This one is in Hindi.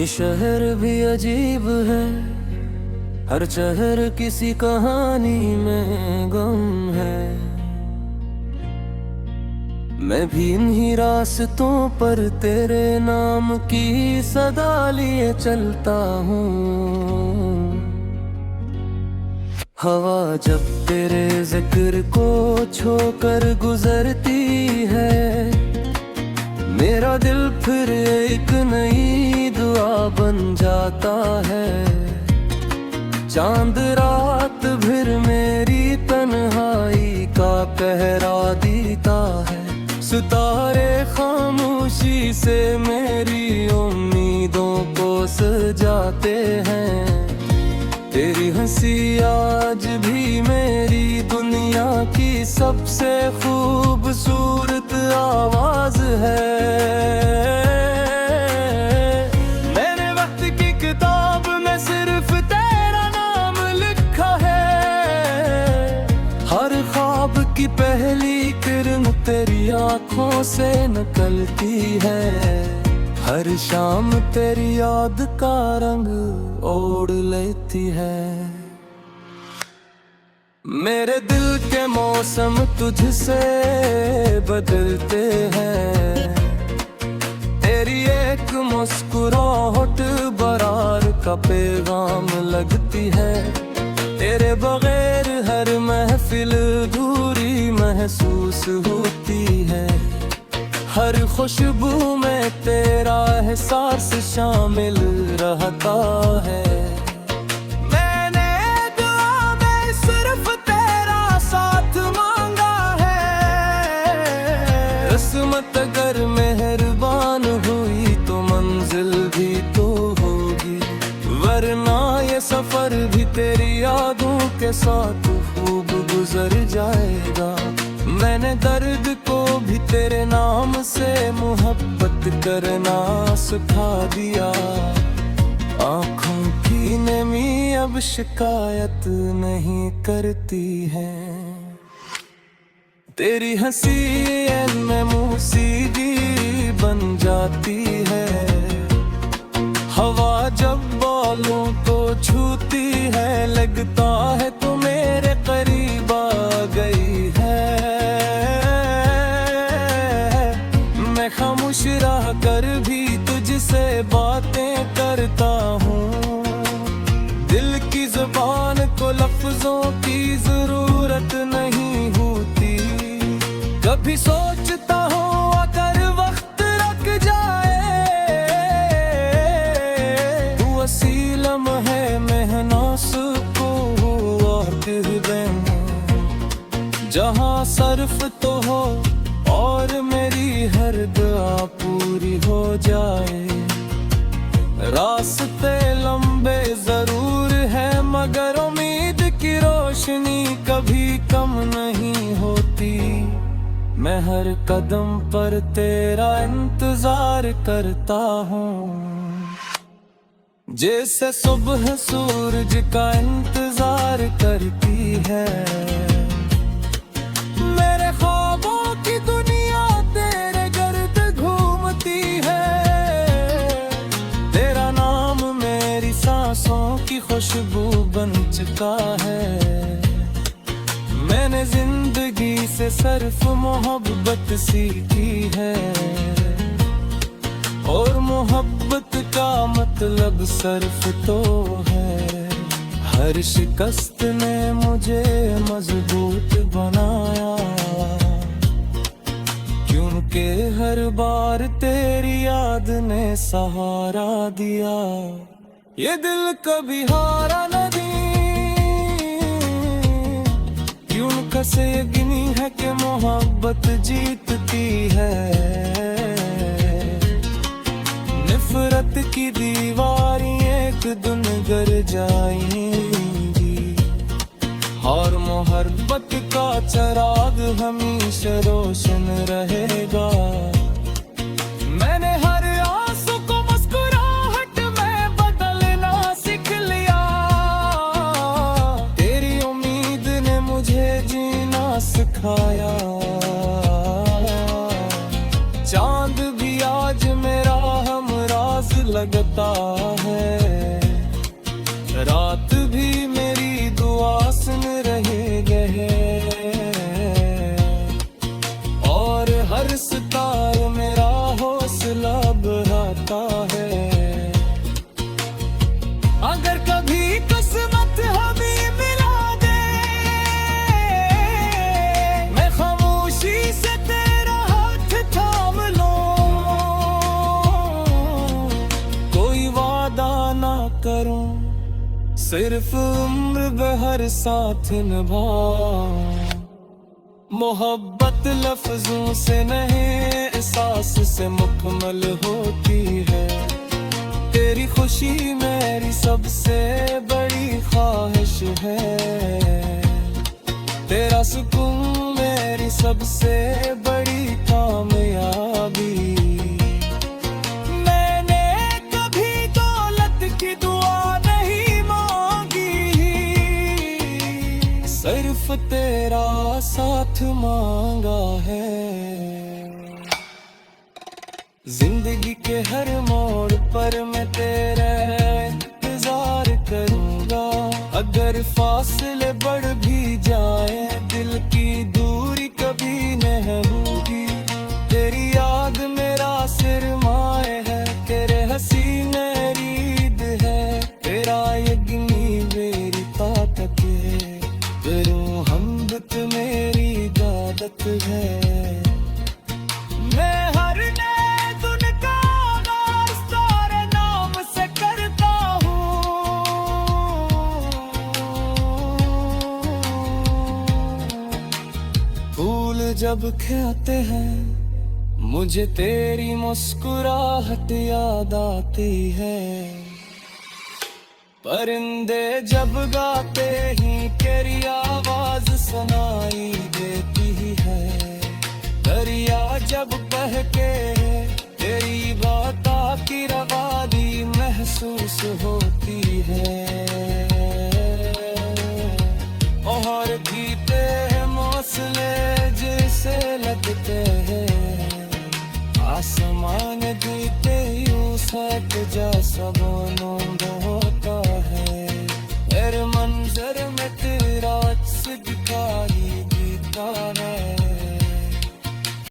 ये शहर भी अजीब है, हर शहर किसी कहानी में गम है। मैं भी इन्हीं रास्तों पर तेरे नाम की सदा लिए चलता हूँ। हवा जब तेरे जिक्र को छोकर गुजरती है, मेरा दिल फिर एक नई दुआ बन जाता है। चांद रात भर मेरी तन्हाई का पहरा देता है। सितारे खामोशी से मेरी उम्मीदों को सजाते हैं। तेरी हंसी आज भी मेरी दुनिया की सबसे खूबसूरत आवाज है। मैंने वक्त की किताब में सिर्फ तेरा नाम लिखा है। हर ख्वाब की पहली किरण तेरी आंखों से निकलती है। हर शाम तेरी याद का रंग ओढ़ लेती है। मेरे दिल के मौसम तुझसे बदलते हैं। तेरी एक मुस्कुराहट बरार का पैगाम लगती है। तेरे बगैर हर महफिल अधूरी महसूस होती है। हर खुशबू में तेरा एहसास शामिल रहता है। मैंने दुआ में सिर्फ तेरा साथ मांगा है। किस्मत अगर मेहरबान हुई तो मंजिल भी तो होगी, वरना ये सफर भी तेरी यादों के साथ खूब गुजर जाएगा। मैंने दर्द को भी तेरे नाम से मोहब्बत करना सिखा दिया। आँखों की नमी अब शिकायत नहीं करती है। तेरी हंसी में मौसीकी बन जाती है। हवा जब बालों को छूती है, लगता है तू मेरे करीब आ गई है। मैं खामोश रह कर भी तुझसे बातें करता हूँ। दिल की जुबान को लफ्जों की जरूरत नहीं होती। कभी सोचता हूँ अगर वक्त रुक जाए, तू वसीलम है मेहनास को और हृदय में जहाँ सर्फ तो हो और मेरी हर दुआ पूरी हो जाए। रास्ते लंबे जरूर है मगर उम्मीद की रोशनी कभी कम नहीं होती। मैं हर कदम पर तेरा इंतजार करता हूँ, जैसे सुबह सूरज का इंतजार करती है। मेरे ख्वाबों की दुनिया तेरे गर्द घूमती है। तेरा नाम मेरी सांसों की खुशबू बन चुका है। मैंने जिंदगी से सिर्फ मोहब्बत सीखी है, और मोहब्बत का मतलब सिर्फ तो है। हर शिकस्त ने मुझे मजबूत बनाया, क्योंकि हर बार तेरी याद ने सहारा दिया। ये दिल कभी हारा नहीं, क्यों कसे यकीनी है कि मोहब्बत जीतती है। नफरत की दीवारें एक दिन गिर जाएंगी, और मोहब्बत का चिराग हमेशा रोशन रहेगा। मैंने हर आंसू को मुस्कुराहट में बदलना सीख लिया। तेरी उम्मीद ने मुझे जीना सिखाया। चांद भी आज मेरा हमराज लगता इस तार मेरा हौसला बढ़ाता है। अगर कभी किस्मत हमें मिला दे, मैं खामोशी से तेरा हाथ थाम लूं। कोई वादा ना करूं, सिर्फ उम्र भर साथ निभाऊं। मोहब्बत लफ्जों से नहीं, एहसास से मुकम्मल होती है। तेरी खुशी मेरी सबसे बड़ी ख्वाहिश है। तेरा सुकून मेरी सबसे बड़ी कामयाबी। मैंने कभी दौलत की दुआ नहीं मांगी, सिर्फ तेरा साथ मांगा है। जिंदगी के हर मोड़ पर मैं तेरा इंतजार करूंगा। अगर फासले बढ़ भी जाए, दिल की दूरी कभी नहीं होगी। तेरी याद मेरा सिरमाए है, तेरे हंसी मेरी ईद है। तेरा यकीनी मेरी ताकत है, करूं हमद तो मेरी इबादत है। मैं हर जब खिलते हैं, मुझे तेरी मुस्कुराहट याद आती है। परिंदे जब गाते ही तेरी आवाज सुनाई देती है। दरिया जब बहके तेरी बातों की रवानी महसूस होती है। और जीते हैं मौसले जैसे लगते हैं, आसमान जीते यूं सट जा सबों